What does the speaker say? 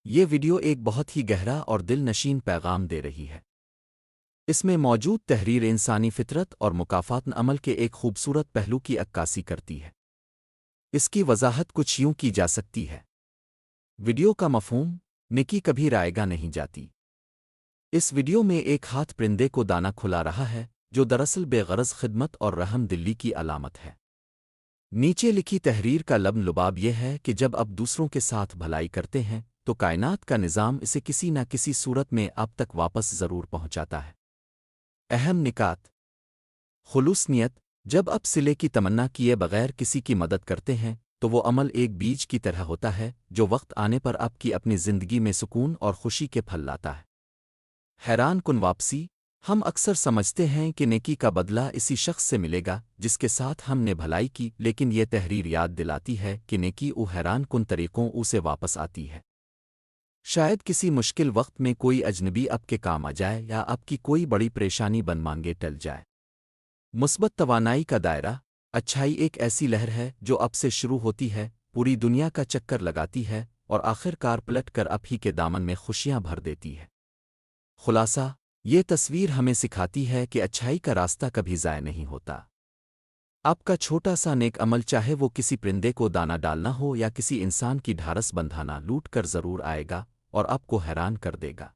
یہ ویڈیو ایک بہت ہی گہرا اور دل نشین پیغام دے رہی ہے۔ اس میں موجود تحریر انسانی فطرت اور مکافات عمل کے ایک خوبصورت پہلو کی عکاسی کرتی ہے۔ اس کی وضاحت کچھ یوں کی جا سکتی ہے۔ ویڈیو کا مفہوم: نیکی کبھی رائیگاں نہیں جاتی۔ اس ویڈیو میں ایک ہاتھ پرندے کو دانا کھلا رہا ہے، جو دراصل بے غرض خدمت اور رحم دلی کی علامت ہے۔ نیچے لکھی تحریر کا لبن لباب یہ ہے کہ جب آپ دوسروں کے ساتھ بھلائی کرتے ہیں تو کائنات کا نظام اسے کسی نہ کسی صورت میں آپ تک واپس ضرور پہنچاتا ہے۔ اہم نکات: خلوص نیت: جب آپ صلے کی تمنا کیے بغیر کسی کی مدد کرتے ہیں تو وہ عمل ایک بیج کی طرح ہوتا ہے جو وقت آنے پر آپ کی اپنی زندگی میں سکون اور خوشی کے پھل لاتا ہے۔ حیران کن واپسی: ہم اکثر سمجھتے ہیں کہ نیکی کا بدلہ اسی شخص سے ملے گا جس کے ساتھ ہم نے بھلائی کی، لیکن یہ تحریر یاد دلاتی ہے کہ نیکی حیران کن طریقوں سے واپس آتی ہے۔ شاید کسی مشکل وقت میں کوئی اجنبی آپ کے کام آ جائے یا آپ کی کوئی بڑی پریشانی بن مانگے ٹل جائے۔ مثبت توانائی کا دائرہ: اچھائی ایک ایسی لہر ہے جو آپ سے شروع ہوتی ہے، پوری دنیا کا چکر لگاتی ہے اور آخر کار پلٹ کر آپ ہی کے دامن میں خوشیاں بھر دیتی ہے۔ خلاصہ: یہ تصویر ہمیں سکھاتی ہے کہ اچھائی کا راستہ کبھی ضائع نہیں ہوتا۔ آپ کا چھوٹا سا نیک عمل، چاہے وہ کسی پرندے کو دانہ ڈالنا ہو یا کسی انسان کی ڈھارس بندھانا، لوٹ کر ضرور آئے گا اور آپ کو حیران کر دے گا۔